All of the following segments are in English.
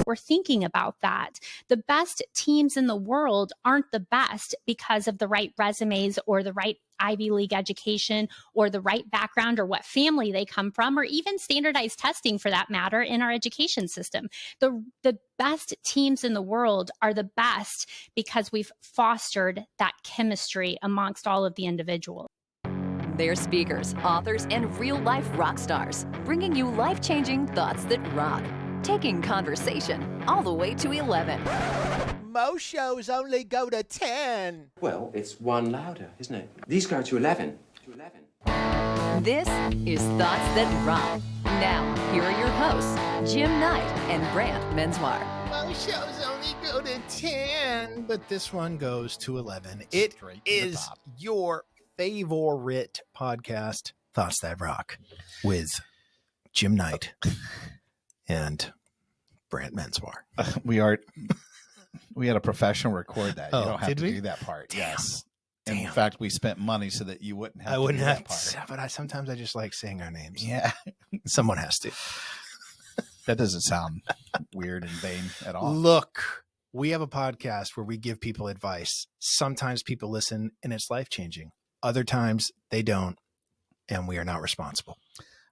we're thinking about that. The best teams in the world aren't the best because of the right resumes or the right Ivy League education or the right background or what family they come from, or even standardized testing for that matter in our education system. The best teams in the world are the best because we've fostered that chemistry amongst all of the individuals. They're speakers, authors, and real-life rock stars, bringing you life-changing thoughts that rock, taking conversation all the way to 11. Most shows only go to 10. Well, it's one louder, isn't it? These go to 11. This is Thoughts That Rock. Now, here are your hosts, Jim Knight and Brant Menswar. Most shows only go to 10, but this one goes to 11. It is your favorite podcast, Thoughts That Rock, with Jim Knight and Brant Menswar. We had a professional record that. You Oh, don't have did to we? do that part. Damn. Yes. Damn. In fact, we spent money so that you wouldn't have I to wouldn't do have that part. but sometimes I just like saying our names. Yeah. Someone has to. That doesn't sound weird and vain at all. Look, we have a podcast where we give people advice. Sometimes people listen and it's life-changing. Other times they don't, and we are not responsible.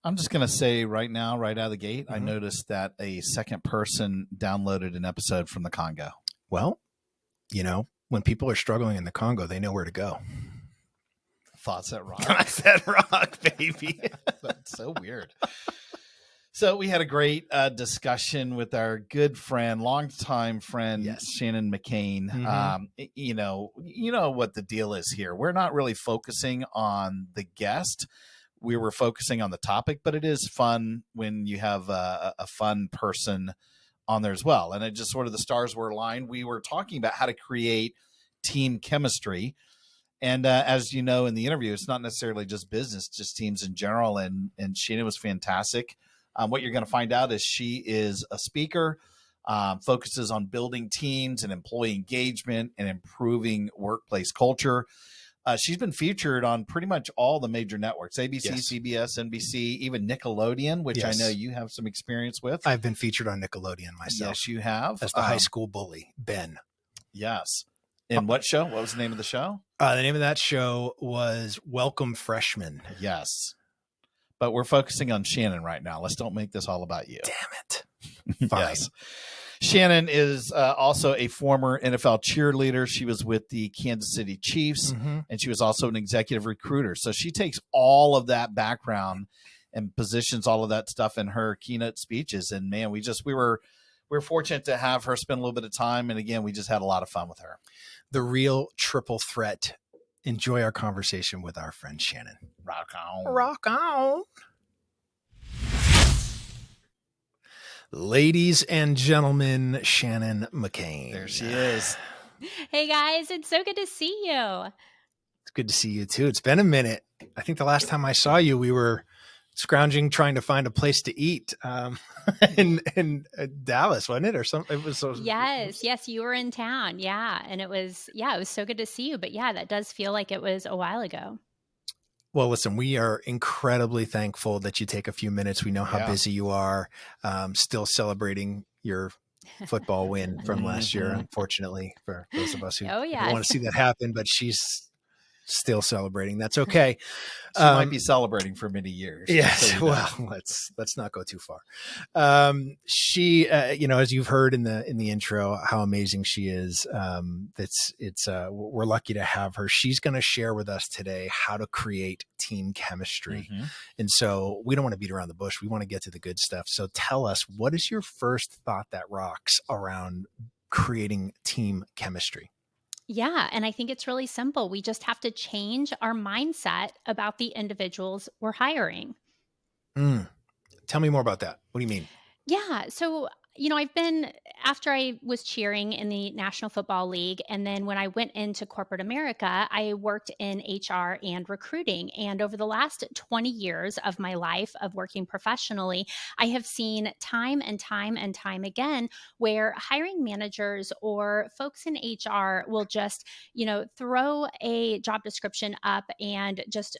I'm just going to say right now, right out of the gate, I noticed that a second person downloaded an episode from the Congo. Well, you know, when people are struggling in the Congo, they know where to go. Thoughts That Rock. Thoughts That Rock, baby. That's so weird. So we had a great discussion with our good friend, longtime friend, Yes. Shannon McKain. Mhm. You know what the deal is here. We're not really focusing on the guest. We were focusing on the topic, but it is fun when you have a fun person on there as well. And it just sort of the stars were aligned. We were talking about how to create team chemistry. And as you know, in the interview, it's not necessarily just business, just teams in general. And Shannon was fantastic. What you're going to find out is she is a speaker, focuses on building teams and employee engagement and improving workplace culture. She's been featured on pretty much all the major networks, ABC, Yes. CBS, NBC, even Nickelodeon, which Yes. I know you have some experience with. I've been featured on Nickelodeon myself. Yes, you have. As the high school bully, Ben. Yes. In what show? What was the name of the show? The name of that show was Welcome Freshmen. Yes. But we're focusing on Shannon right now. Let's don't make this all about you. Damn it. Fine. Yes. Shannon is also a former NFL cheerleader. She was with the Kansas City Chiefs, and she was also an executive recruiter. So she takes all of that background and positions all of that stuff in her keynote speeches. And man, we're fortunate to have her spend a little bit of time. And again, we just had a lot of fun with her. The real triple threat. Enjoy our conversation with our friend Shannon. Rock on. Rock on. Ladies and gentlemen, Shannon McKain. There she is. Hey guys, it's so good to see you. It's good to see you too. It's been a minute. I think the last time I saw you, we were scrounging, trying to find a place to eat in Dallas, wasn't it? Or something. It was so. Yes, you were in town. Yeah. And it was so good to see you. But yeah, that does feel like it was a while ago. Well, listen, we are incredibly thankful that you take a few minutes. We know how busy you are, still celebrating your football win from last year, unfortunately, for those of us who don't want to see that happen, but she's still celebrating. That's okay. She might be celebrating for many years. Yes. So Well, let's not go too far. She, as you've heard in the intro, how amazing she is. We're lucky to have her. She's going to share with us today how to create team chemistry. And so we don't want to beat around the bush. We want to get to the good stuff. So tell us, what is your first thought that rocks around creating team chemistry? Yeah. And I think it's really simple. We just have to change our mindset about the individuals we're hiring. Tell me more about that. What do you mean? Yeah. So, after I was cheering in the National Football League, and then when I went into corporate America, I worked in HR and recruiting. And over the last 20 years of my life of working professionally, I have seen time and time and time again where hiring managers or folks in HR will just, throw a job description up and just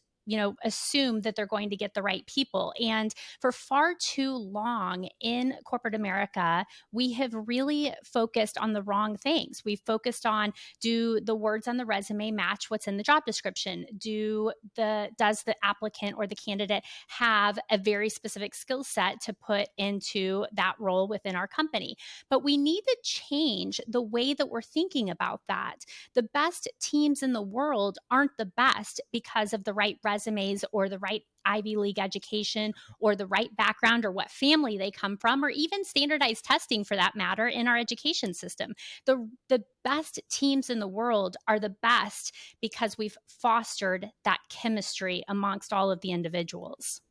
assume that they're going to get the right people. And for far too long in corporate America, we have really focused on the wrong things. We've focused on, do the words on the resume match what's in the job description? Does the applicant or the candidate have a very specific skill set to put into that role within our company? But we need to change the way that we're thinking about that. The best teams in the world aren't the best because of the right resumes or the right Ivy League education or the right background or what family they come from, or even standardized testing for that matter in our education system. The best teams in the world are the best because we've fostered that chemistry amongst all of the individuals.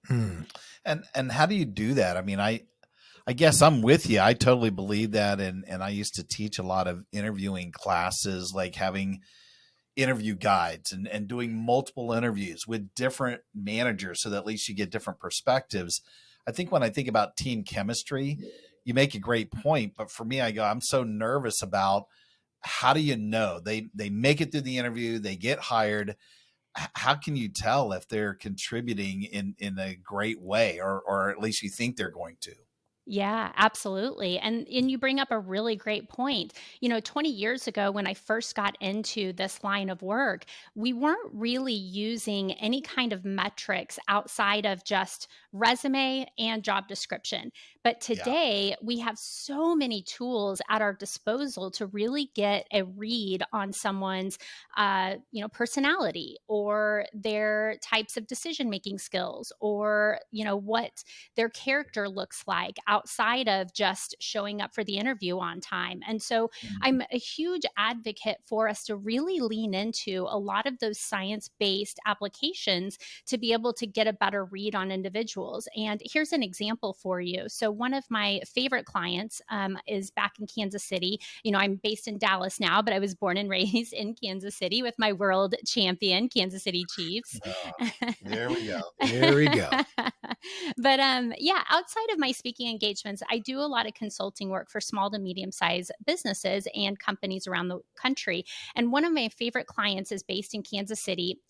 And how do you do that? I mean, I guess I'm with you. I totally believe that. And I used to teach a lot of interviewing classes, like having interview guides and doing multiple interviews with different managers so that at least you get different perspectives. I think when I think about team chemistry, you make a great point. But for me, I'm so nervous about, how do you know they make it through the interview, they get hired? How can you tell if they're contributing in a great way, or at least you think they're going to? Yeah, absolutely. And you bring up a really great point. 20 years ago when I first got into this line of work, we weren't really using any kind of metrics outside of just resume and job description. But Yeah. today we have so many tools at our disposal to really get a read on someone's personality or their types of decision making skills, or what their character looks like outside of just showing up for the interview on time. And so I'm a huge advocate for us to really lean into a lot of those science-based applications to be able to get a better read on individuals. And here's an example for you. So one of my favorite clients is back in Kansas City. I'm based in Dallas now, but I was born and raised in Kansas City with my world champion Kansas City Chiefs. There we go. There we go. But yeah, outside of my speaking engagements, I do a lot of consulting work for small to medium sized businesses and companies around the country. And one of my favorite clients is based in Kansas City.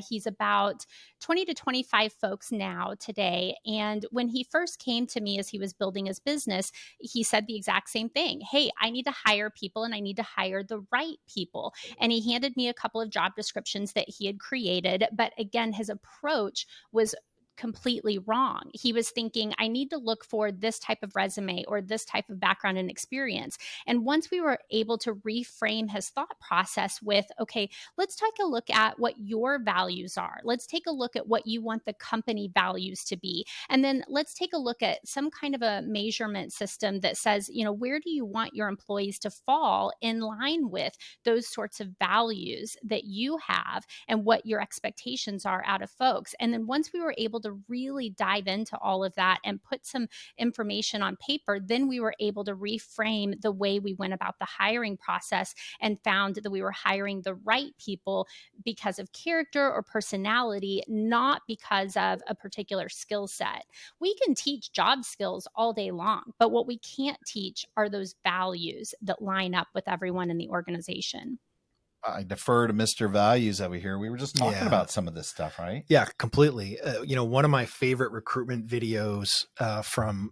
He's about 20 to 25 folks now today. And when he first came to me as he was building his business, he said the exact same thing. Hey, I need to hire people and I need to hire the right people. And he handed me a couple of job descriptions that he had created. But again, his approach was completely wrong. He was thinking, I need to look for this type of resume or this type of background and experience. And once we were able to reframe his thought process with, okay, let's take a look at what your values are. Let's take a look at what you want the company values to be. And then let's take a look at some kind of a measurement system that says, where do you want your employees to fall in line with those sorts of values that you have and what your expectations are out of folks. And then once we were able to really dive into all of that and put some information on paper, then we were able to reframe the way we went about the hiring process and found that we were hiring the right people because of character or personality, not because of a particular skill set. We can teach job skills all day long, but what we can't teach are those values that line up with everyone in the organization. I defer to Mr. Values over here. We were just talking about some of this stuff, right? Yeah, completely. One of my favorite recruitment videos from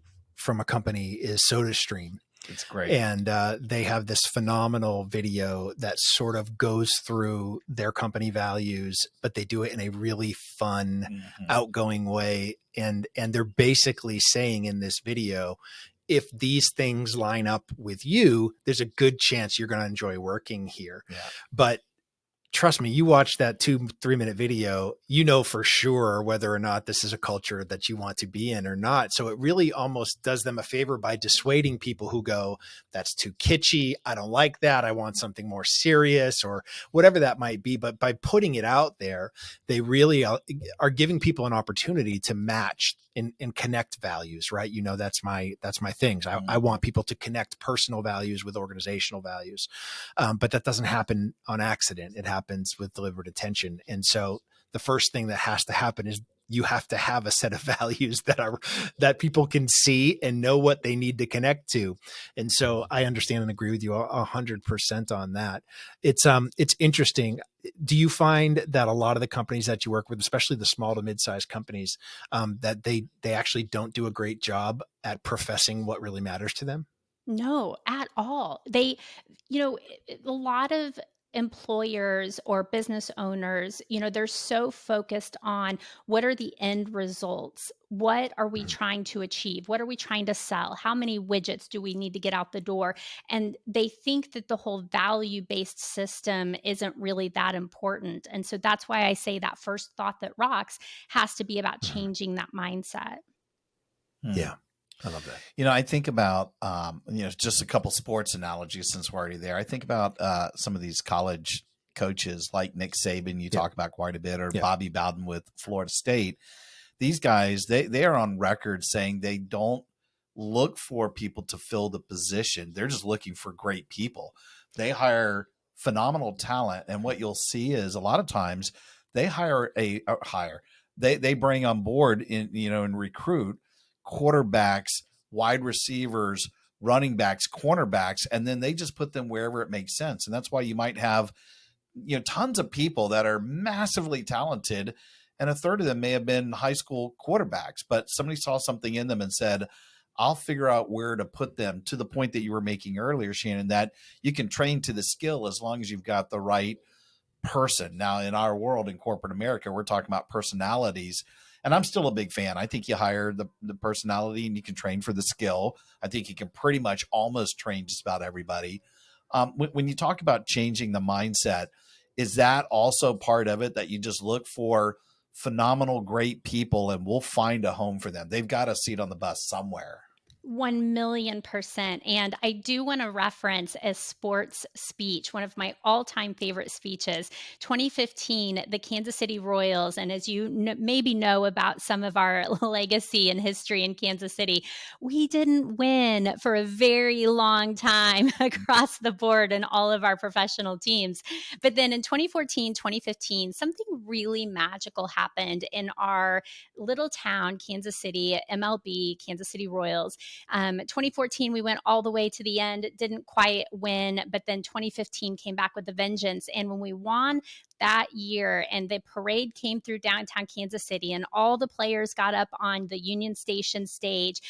a company is SodaStream. It's great. And they have this phenomenal video that sort of goes through their company values, but they do it in a really fun, outgoing way. And they're basically saying in this video, if these things line up with you, there's a good chance you're going to enjoy working here. Yeah. But trust me, you watch that 2-3 minute video, for sure whether or not this is a culture that you want to be in or not. So it really almost does them a favor by dissuading people who go, that's too kitschy. I don't like that. I want something more serious or whatever that might be. But by putting it out there, they really are giving people an opportunity to match and connect values, right? That's my things. I want people to connect personal values with organizational values. But that doesn't happen on accident. It happens with deliberate attention. And so the first thing that has to happen is You have to have a set of values that people can see and know what they need to connect to. And so I understand and agree with you 100% on that. It's interesting. Do you find that a lot of the companies that you work with, especially the small to mid-sized companies, that they actually don't do a great job at professing what really matters to them? No, at all. A lot of employers or business owners, they're so focused on what are the end results? What are we Mhm. trying to achieve? What are we trying to sell? How many widgets do we need to get out the door? And they think that the whole value based system isn't really that important. And so that's why I say that first thought that rocks has to be about Mhm. changing that mindset. Yeah, I love that. I think about, just a couple sports analogies since we're already there. I think about some of these college coaches like Nick Saban, you Yeah. talk about quite a bit, or Yeah. Bobby Bowden with Florida State. These guys, they are on record saying they don't look for people to fill the position. They're just looking for great people. They hire phenomenal talent. And what you'll see is a lot of times they they bring on board and recruit quarterbacks, wide receivers, running backs, cornerbacks, and then they just put them wherever it makes sense. And that's why you might have tons of people that are massively talented, and a third of them may have been high school quarterbacks, but somebody saw something in them and said, I'll figure out where to put them, to the point that you were making earlier, Shannon, that you can train to the skill as long as you've got the right person. Now, in our world, in corporate America, we're talking about personalities. And I'm still a big fan. I think you hire the personality and you can train for the skill. I think you can pretty much almost train just about everybody. When you talk about changing the mindset, is that also part of it, that you just look for phenomenal, great people and we'll find a home for them? They've got a seat on the bus somewhere. 1,000,000%. And I do want to reference a sports speech, one of my all time favorite speeches, 2015, the Kansas City Royals. And as you maybe know about some of our legacy and history in Kansas City, we didn't win for a very long time across the board in all of our professional teams. But then in 2014, 2015, something really magical happened in our little town, Kansas City, MLB, Kansas City Royals. 2014, we went all the way to the end, didn't quite win, but then 2015 came back with a vengeance. And when we won that year and the parade came through downtown Kansas City and all the players got up on the Union Station stage,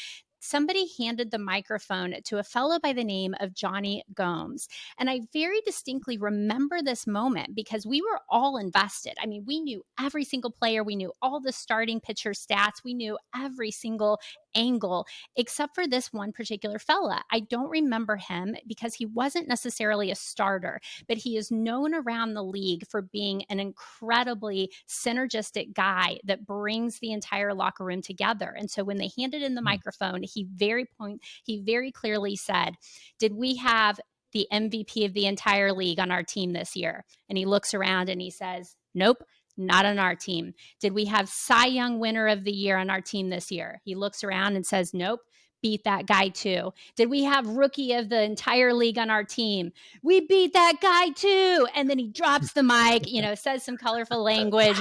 somebody handed the microphone to a fellow by the name of Johnny Gomes. And I very distinctly remember this moment because we were all invested. I mean, we knew every single player, we knew all the starting pitcher stats, we knew every single angle, except for this one particular fella. I don't remember him because he wasn't necessarily a starter, but he is known around the league for being an incredibly synergistic guy that brings the entire locker room together. And so when they handed in the microphone, he very clearly said, "Did we have the MVP of the entire league on our team this year?" And he looks around and he says, "Nope, not on our team." "Did we have Cy Young winner of the year on our team this year?" He looks around and says, "Nope, beat that guy too." "Did we have rookie of the entire league on our team?" "We beat that guy too." And then he drops the mic, says some colorful language,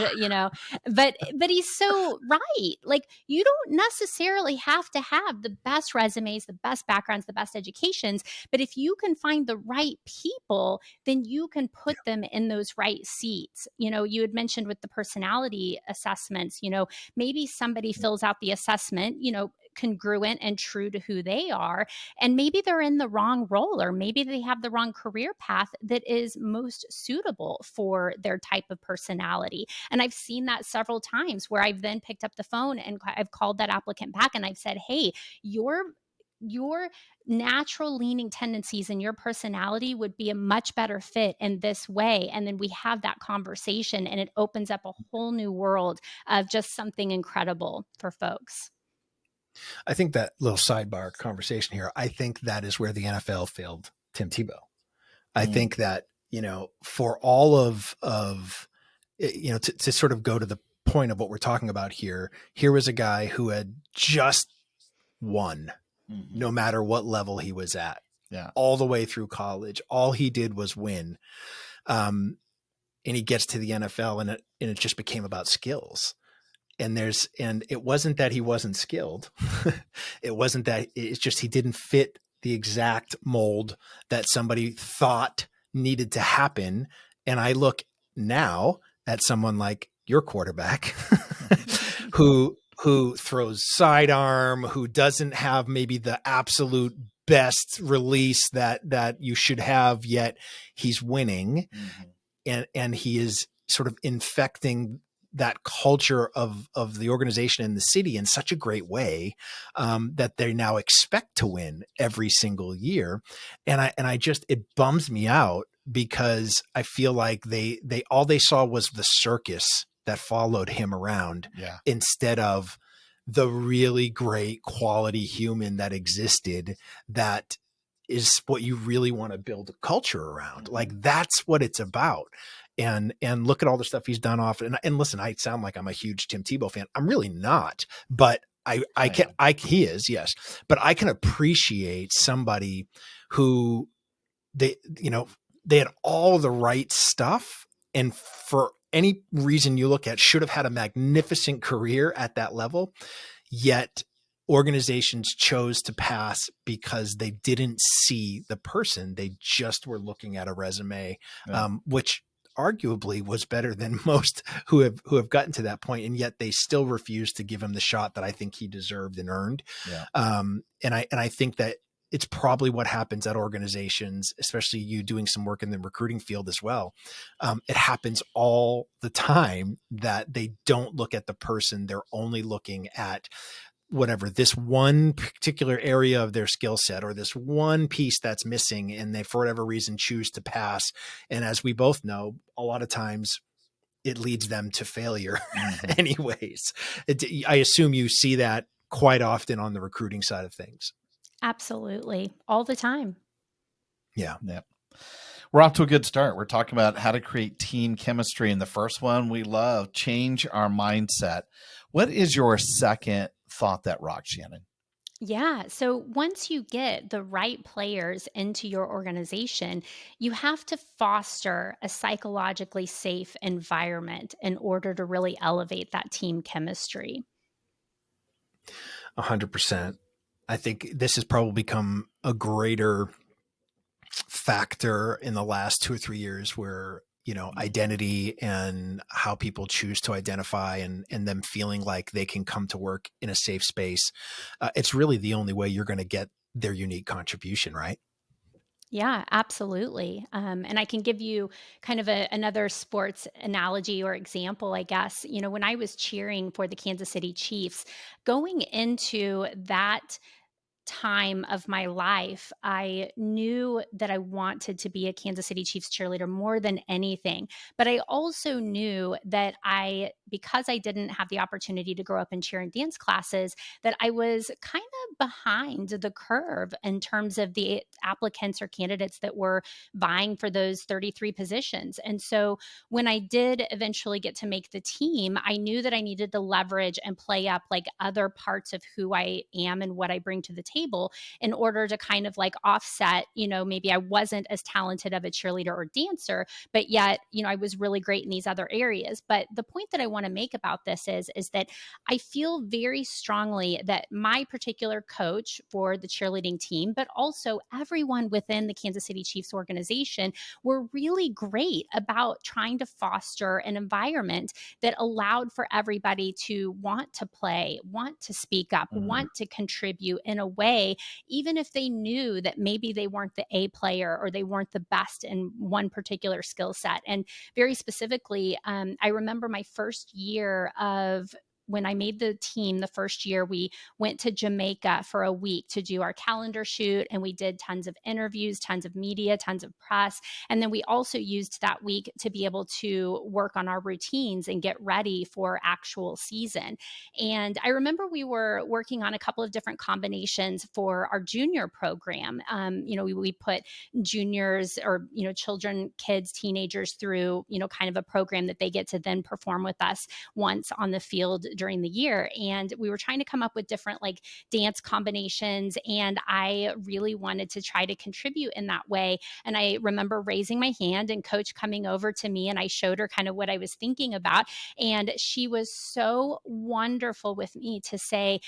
but he's so right. Like, you don't necessarily have to have the best resumes, the best backgrounds, the best educations, but if you can find the right people, then you can put them in those right seats. You had mentioned with the personality assessments, maybe somebody fills out the assessment, congruent and true to who they are, and maybe they're in the wrong role, or maybe they have the wrong career path that is most suitable for their type of personality. And I've seen that several times where I've then picked up the phone and I've called that applicant back and I've said, "Hey, your natural leaning tendencies and your personality would be a much better fit in this way." And then we have that conversation and it opens up a whole new world of just something incredible for folks. I think that little sidebar conversation here, I think that is where the NFL failed Tim Tebow. I think that, for all of to sort of go to the point of what we're talking about here was a guy who had just won, no matter what level he was at, all the way through college. All he did was win. And he gets to the NFL and it just became about skills. And it wasn't that he wasn't skilled. It wasn't that, it's just he didn't fit the exact mold that somebody thought needed to happen. And I look now at someone like your quarterback who throws sidearm, who doesn't have maybe the absolute best release that you should have, yet he's winning. And he is sort of infecting that culture of the organization and the city in such a great way, that they now expect to win every single year. And I just, it bums me out because I feel like they all they saw was the circus that followed him around, instead of the really great quality human that existed, that is what you really want to build a culture around. Like, that's what it's about. And look at all the stuff he's done off. And listen, I sound like I'm a huge Tim Tebow fan. I'm really not, but he is, yes. But I can appreciate somebody who they had all the right stuff, and for any reason you look at, should have had a magnificent career at that level, yet organizations chose to pass because they didn't see the person. They just were looking at a resume, which arguably was better than most who have gotten to that point, and yet they still refused to give him the shot that I think he deserved and earned. And I think that it's probably what happens at organizations, especially you doing some work in the recruiting field as well. It happens all the time that they don't look at the person. They're only looking at whatever, this one particular area of their skill set, or this one piece that's missing, and they, for whatever reason, choose to pass. And as we both know, a lot of times it leads them to failure anyways. I assume you see that quite often on the recruiting side of things. Absolutely. All the time. Yeah. We're off to a good start. We're talking about how to create team chemistry. And the first one we love, change our mindset. What is your second thought that rocked, Shannon? Yeah. So once you get the right players into your organization, you have to foster a psychologically safe environment in order to really elevate that team chemistry. 100%. I think this has probably become a greater factor in the last 2 or 3 years, where, identity and how people choose to identify, and them feeling like they can come to work in a safe space. It's really the only way you're going to get their unique contribution, right? Yeah, absolutely. And I can give you kind of another sports analogy or example, I guess. When I was cheering for the Kansas City Chiefs, going into that time of my life, I knew that I wanted to be a Kansas City Chiefs cheerleader more than anything. But I also knew that because I didn't have the opportunity to grow up in cheer and dance classes, that I was kind of behind the curve in terms of the applicants or candidates that were vying for those 33 positions. And so when I did eventually get to make the team, I knew that I needed to leverage and play up like other parts of who I am and what I bring to the table in order to kind of like offset, maybe I wasn't as talented of a cheerleader or dancer, but yet, I was really great in these other areas. But the point that I want to make about this is that I feel very strongly that my particular coach for the cheerleading team, but also everyone within the Kansas City Chiefs organization, were really great about trying to foster an environment that allowed for everybody to want to play, want to speak up, want to contribute in a way, even if they knew that maybe they weren't the A player or they weren't the best in one particular skill set. And very specifically, I remember my first year of when I made the team. The first year we went to Jamaica for a week to do our calendar shoot, and we did tons of interviews, tons of media, tons of press. And then we also used that week to be able to work on our routines and get ready for actual season. And I remember we were working on a couple of different combinations for our junior program. We put juniors or, children, kids, teenagers through, kind of a program that they get to then perform with us once on the field during the year. And we were trying to come up with different like dance combinations. And I really wanted to try to contribute in that way. And I remember raising my hand and coach coming over to me, and I showed her kind of what I was thinking about. And she was so wonderful with me to say,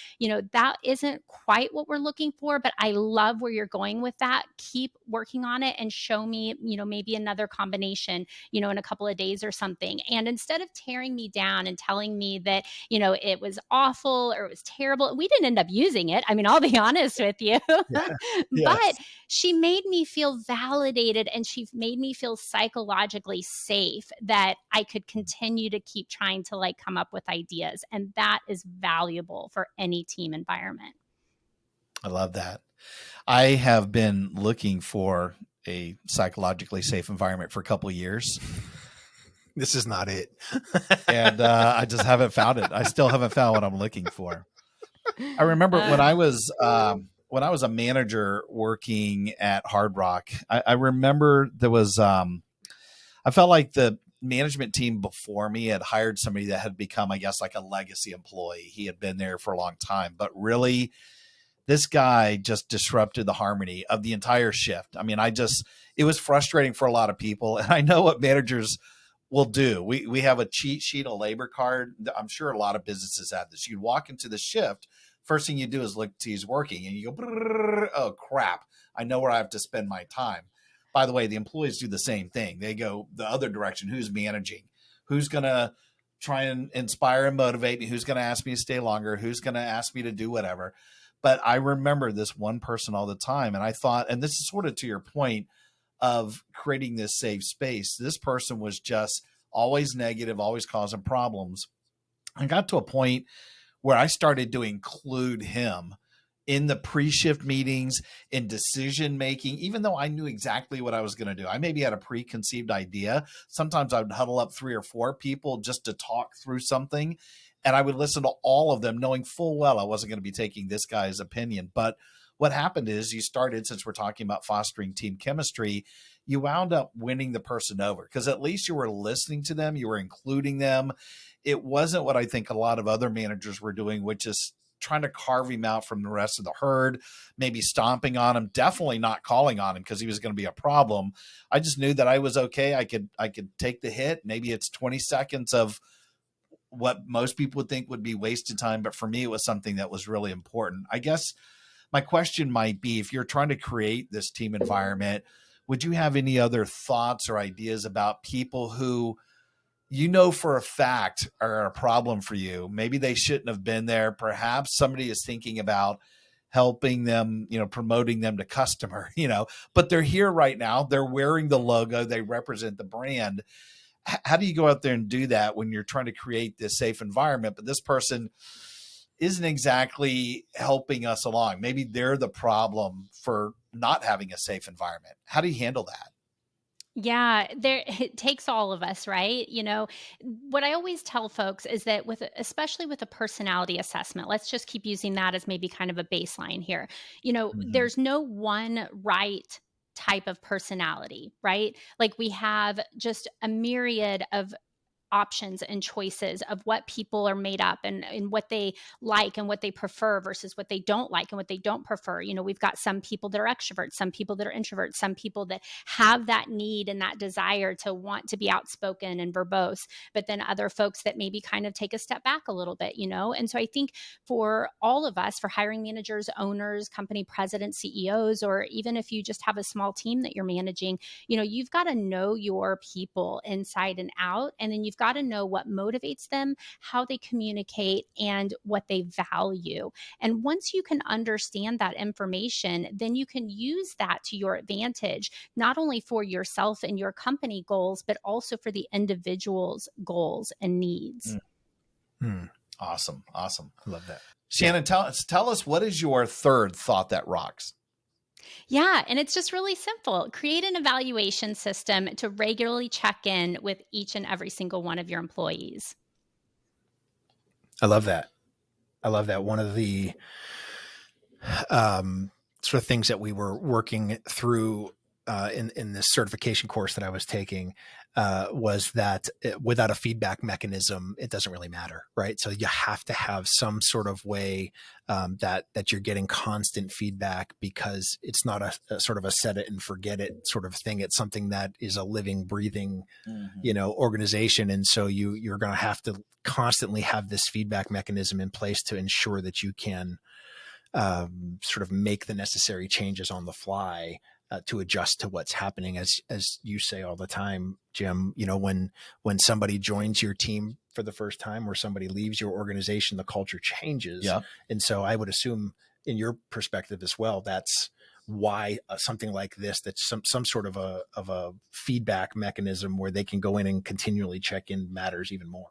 that isn't quite what we're looking for, but I love where you're going with that. Keep working on it and show me, maybe another combination, in a couple of days or something. And instead of tearing me down and telling me that, it was awful or it was terrible, we didn't end up using it. I mean, I'll be honest with you, Yeah. but Yes. she made me feel validated, and she made me feel psychologically safe that I could continue to keep trying to like come up with ideas. And that is valuable for any team environment. I love that. I have been looking for a psychologically safe environment for a couple of years. This is not it. And I just haven't found it. I still haven't found what I'm looking for. I remember when I was a manager working at Hard Rock, I remember there was I felt like the management team before me had hired somebody that had become, I guess, like a legacy employee. He had been there for a long time, but really this guy just disrupted the harmony of the entire shift. I mean, it was frustrating for a lot of people. And I know what managers will do. We have a cheat sheet, a labor card. I'm sure a lot of businesses have this. You walk into the shift, first thing you do is look to see who's working, and you go, oh crap, I know where I have to spend my time. By the way, the employees do the same thing. They go the other direction. Who's managing? Who's going to try and inspire and motivate me? Who's going to ask me to stay longer? Who's going to ask me to do whatever? But I remember this one person all the time. And I thought, and this is sort of to your point of creating this safe space, this person was just always negative, always causing problems. I got to a point where I started to include him in the pre-shift meetings, in decision making, even though I knew exactly what I was going to do. I maybe had a preconceived idea. Sometimes I would huddle up 3 or 4 people just to talk through something. And I would listen to all of them, knowing full well I wasn't going to be taking this guy's opinion. But what happened is you started, since we're talking about fostering team chemistry, you wound up winning the person over because at least you were listening to them. You were including them. It wasn't what I think a lot of other managers were doing, which is trying to carve him out from the rest of the herd, maybe stomping on him, definitely not calling on him because he was going to be a problem. I just knew that I was okay. I could take the hit. Maybe it's 20 seconds of what most people would think would be wasted time. But for me, it was something that was really important. I guess my question might be, if you're trying to create this team environment, would you have any other thoughts or ideas about people who for a fact are a problem for you? Maybe they shouldn't have been there. Perhaps somebody is thinking about helping them, promoting them to customer, but they're here right now. They're wearing the logo. They represent the brand. How do you go out there and do that when you're trying to create this safe environment, but this person isn't exactly helping us along? Maybe they're the problem for not having a safe environment. How do you handle that? Yeah, it takes all of us, right? What I always tell folks is that especially with a personality assessment, let's just keep using that as maybe kind of a baseline here. Mm-hmm. There's no one right type of personality, right? Like we have just a myriad of options and choices of what people are made up and what they like and what they prefer versus what they don't like and what they don't prefer. We've got some people that are extroverts, some people that are introverts, some people that have that need and that desire to want to be outspoken and verbose, but then other folks that maybe kind of take a step back a little bit, And so I think for all of us, for hiring managers, owners, company presidents, CEOs, or even if you just have a small team that you're managing, you've got to know your people inside and out. And then you've got to know what motivates them, how they communicate, and what they value. And once you can understand that information, then you can use that to your advantage, not only for yourself and your company goals, but also for the individual's goals and needs. Mm-hmm. Awesome. I love that. Shannon, tell us, what is your third thought that rocks? Yeah, and it's just really simple. Create an evaluation system to regularly check in with each and every single one of your employees. I love that. One of the sort of things that we were working through in this certification course that I was taking was that without a feedback mechanism, it doesn't really matter, right? So you have to have some sort of way that you're getting constant feedback, because it's not a sort of a set it and forget it sort of thing. It's something that is a living, breathing, organization, and so you're going to have to constantly have this feedback mechanism in place to ensure that you can sort of make the necessary changes on the fly to adjust to what's happening. As you say all the time, Jim, when somebody joins your team for the first time or somebody leaves your organization, the culture changes. Yeah. And so I would assume in your perspective as well, that's why something like this, that's some sort of a feedback mechanism where they can go in and continually check in matters even more.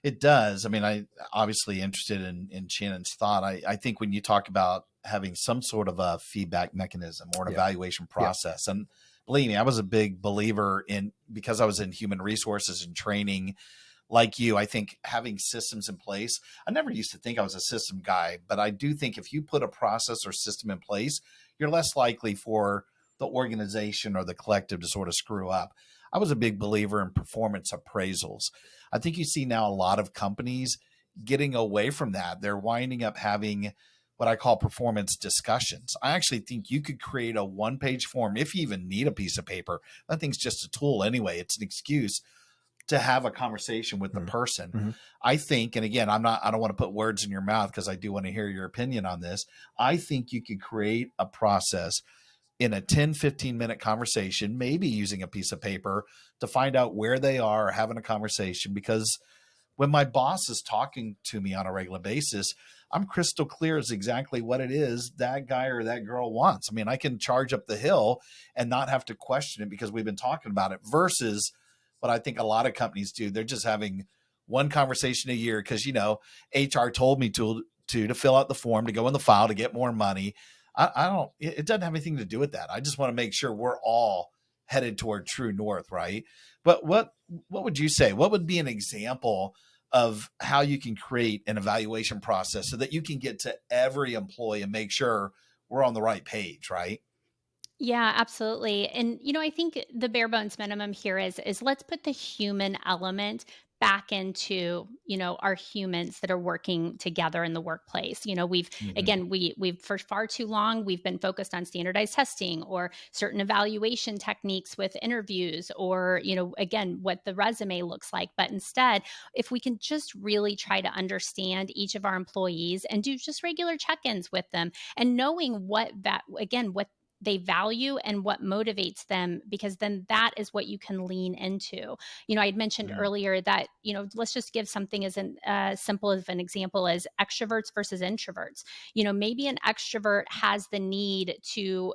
It does. I mean, I obviously interested in Shannon's thought. I think when you talk about having some sort of a feedback mechanism or an evaluation process, and believe me, I was a big believer in, because I was in human resources and training like you, I think having systems in place, I never used to think I was a system guy, but I do think if you put a process or system in place, you're less likely for the organization or the collective to sort of screw up. I was a big believer in performance appraisals. I think you see now a lot of companies getting away from that. They're winding up having what I call performance discussions. I actually think you could create a one-page form, if you even need a piece of paper. That thing's just a tool anyway. It's an excuse to have a conversation with the person. I think, and again, I don't want to put words in your mouth because I do want to hear your opinion on this. I think you could create a process in a 10, 15-minute conversation, maybe using a piece of paper to find out where they are having a conversation. Because when my boss is talking to me on a regular basis, I'm crystal clear as exactly what it is that guy or that girl wants. I mean, I can charge up the hill and not have to question it because we've been talking about it, versus what I think a lot of companies do. They're just having one conversation a year because, HR told me to fill out the form, to go in the file, to get more money. I don't, it doesn't have anything to do with that. I just want to make sure we're all headed toward true north, right? But what would you say? What would be an example of how you can create an evaluation process so that you can get to every employee and make sure we're on the right page, right? Yeah, absolutely. And I think the bare bones minimum here is let's put the human element back into, our humans that are working together in the workplace. We've again, we've for far too long we've been focused on standardized testing or certain evaluation techniques with interviews, or, again, what the resume looks like. But instead, if we can just really try to understand each of our employees and do just regular check-ins with them, and knowing what they value and what motivates them, because then that is what you can lean into. I had mentioned earlier that, let's just give something as simple of an example as extroverts versus introverts. Maybe an extrovert has the need to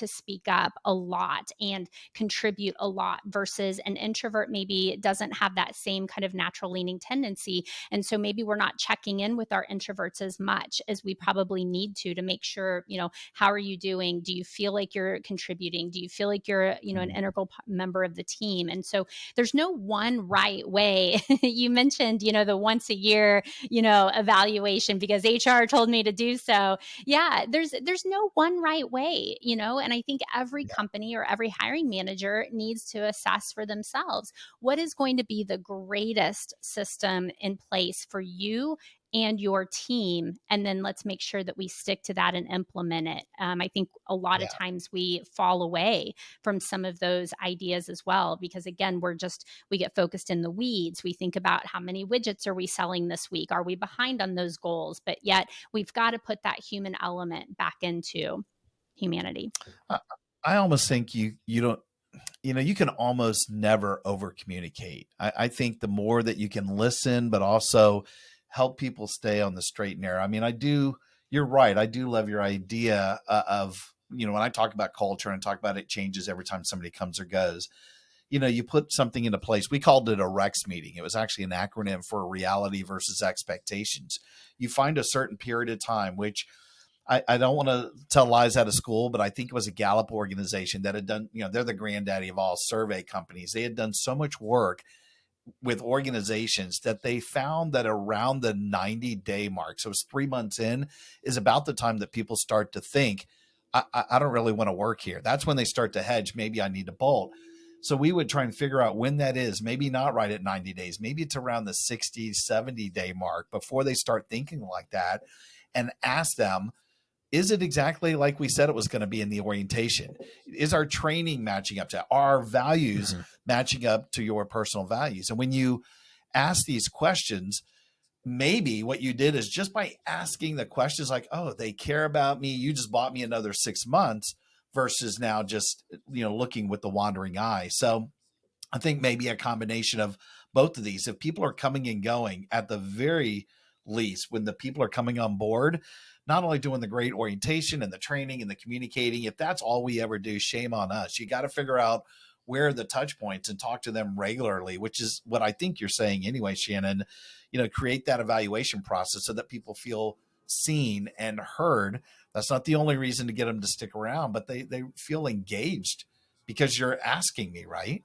speak up a lot and contribute a lot, versus an introvert maybe doesn't have that same kind of natural leaning tendency. And so maybe we're not checking in with our introverts as much as we probably need to make sure, how are you doing? Do you feel like you're contributing? Do you feel like you're, an integral member of the team? And so there's no one right way. You mentioned, the once a year, evaluation because HR told me to do so. Yeah, there's no one right way, and I think every company or every hiring manager needs to assess for themselves what is going to be the greatest system in place for you and your team. And then let's make sure that we stick to that and implement it. I think a lot of times we fall away from some of those ideas as well, because again, we get focused in the weeds. We think about how many widgets are we selling this week? Are we behind on those goals? But yet we've got to put that human element back into humanity. I almost think you don't, you can almost never over communicate. I think the more that you can listen, but also help people stay on the straight and narrow. I mean, you're right. I do love your idea of, when I talk about culture and talk about it changes every time somebody comes or goes, you put something into place. We called it a REX meeting. It was actually an acronym for reality versus expectations. You find a certain period of time, which I don't want to tell lies out of school, but I think it was a Gallup organization that had done, they're the granddaddy of all survey companies. They had done so much work with organizations that they found that around the 90-day mark, so it's 3 months in, is about the time that people start to think, I don't really want to work here. That's when they start to hedge. Maybe I need to bolt. So we would try and figure out when that is, maybe not right at 90 days, maybe it's around the 60, 70 day mark before they start thinking like that, and ask them, is it exactly like we said it was going to be in the orientation? Is our training matching up to our values, matching up to your personal values? And when you ask these questions, maybe what you did is just by asking the questions like, oh, they care about me. You just bought me another 6 months versus now just, looking with the wandering eye. So I think maybe a combination of both of these, if people are coming and going, at the very least, when the people are coming on board, not only doing the great orientation and the training and the communicating, if that's all we ever do, shame on us. You got to figure out where are the touch points and talk to them regularly, which is what I think you're saying anyway, Shannon. Create that evaluation process so that people feel seen and heard. That's not the only reason to get them to stick around, but they feel engaged because you're asking me, right?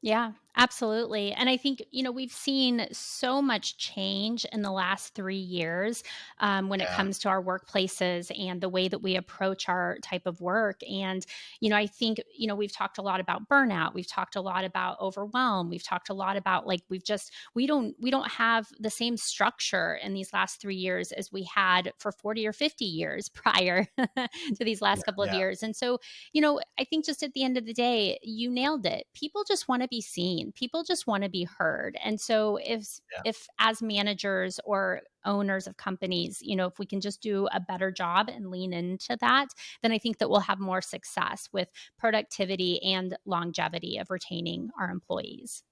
Yeah, absolutely. And I think, we've seen so much change in the last 3 years when it comes to our workplaces and the way that we approach our type of work. And, I think, we've talked a lot about burnout. We've talked a lot about overwhelm. We've talked a lot about we don't have the same structure in these last 3 years as we had for 40 or 50 years prior to these last couple of years. And so, I think just at the end of the day, you nailed it. People just want to be seen. People just want to be heard. And so if as managers or owners of companies, if we can just do a better job and lean into that, then I think that we'll have more success with productivity and longevity of retaining our employees.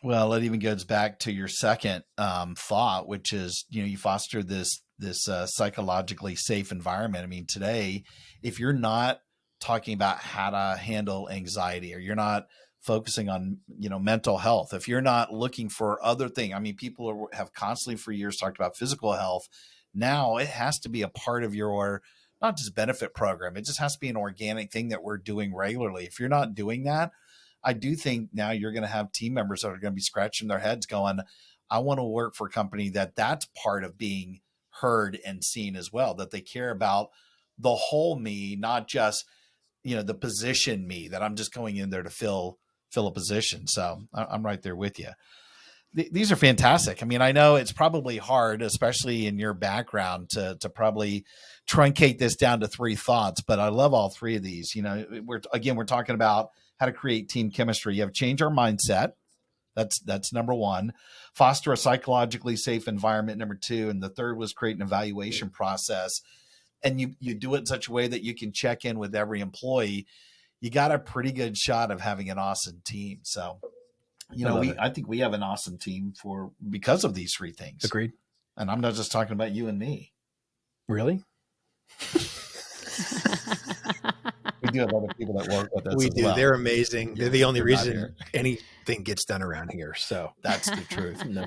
Well, it even goes back to your second thought, which is, you foster this psychologically safe environment. I mean, today, if you're not talking about how to handle anxiety, or you're not focusing on, mental health, if you're not looking for other things, I mean, people have constantly for years talked about physical health. Now it has to be a part of your, not just benefit program. It just has to be an organic thing that we're doing regularly. If you're not doing that, I do think now you're going to have team members that are going to be scratching their heads going, I want to work for a company that's part of being heard and seen as well, that they care about the whole me, not just, the position me, that I'm just going in there to fill a position. So I'm right there with you. These are fantastic. I mean, I know it's probably hard, especially in your background, to probably truncate this down to 3 thoughts, but I love all 3 of these. We're talking about how to create team chemistry. You have to change our mindset. That's number 1. Foster a psychologically safe environment, number 2. And the third was create an evaluation process. And you do it in such a way that you can check in with every employee. You got a pretty good shot of having an awesome team. So, I think we have an awesome team because of these 3 things. Agreed. And I'm not just talking about you and me. Really? We do have other people that work with us. We do. Well. They're amazing. Yeah, they're the only reason anything gets done around here. So that's the truth. No.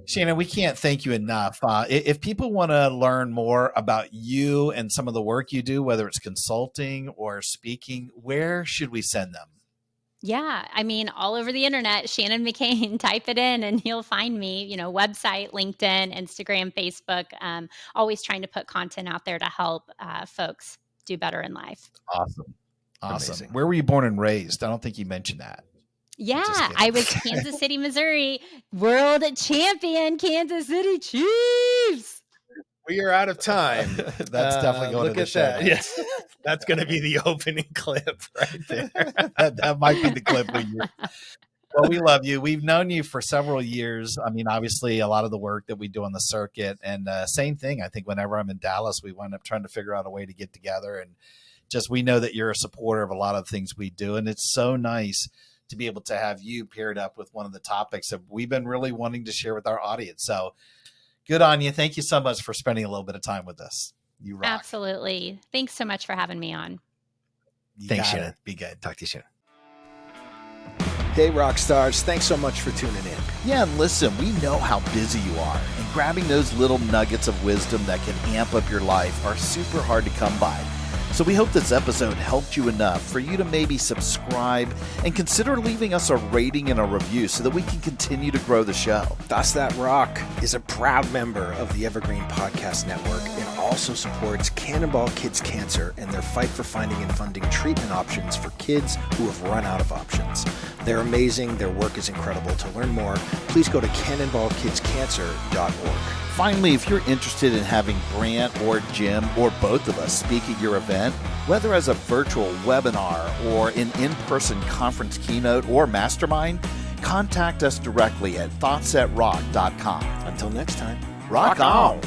Shannon, we can't thank you enough. If people want to learn more about you and some of the work you do, whether it's consulting or speaking, where should we send them? Yeah, I mean, all over the internet, Shannon McKain, type it in and you'll find me, website, LinkedIn, Instagram, Facebook, always trying to put content out there to help folks do better in life. Awesome. Amazing. Where were you born and raised? I don't think you mentioned that. Yeah, I was Kansas City, Missouri, world champion, Kansas City Chiefs. We are out of time. That's definitely going to the show. That. Yes. That's going to be the opening clip right there. that might be the clip we use. Well, we love you. We've known you for several years. I mean, obviously, a lot of the work that we do on the circuit, and same thing. I think whenever I'm in Dallas, we wind up trying to figure out a way to get together, and just we know that you're a supporter of a lot of things we do, and it's so nice to be able to have you paired up with one of the topics that we've been really wanting to share with our audience. So good on you. Thank you so much for spending a little bit of time with us. You rock. Absolutely. Thanks so much for having me on. Thanks, Shannon. Be good. Talk to you soon. Hey, rock stars. Thanks so much for tuning in. Yeah, and listen, we know how busy you are, and grabbing those little nuggets of wisdom that can amp up your life are super hard to come by. So we hope this episode helped you enough for you to maybe subscribe and consider leaving us a rating and a review so that we can continue to grow the show. Thus That Rock is a proud member of the Evergreen Podcast Network and also supports Cannonball Kids Cancer and their fight for finding and funding treatment options for kids who have run out of options. They're amazing. Their work is incredible. To learn more, please go to cannonballkidscancer.org. Finally, if you're interested in having Brant or Jim or both of us speak at your event, whether as a virtual webinar or an in-person conference keynote or mastermind, contact us directly at thoughtsthatrock.com. Until next time, Rock on!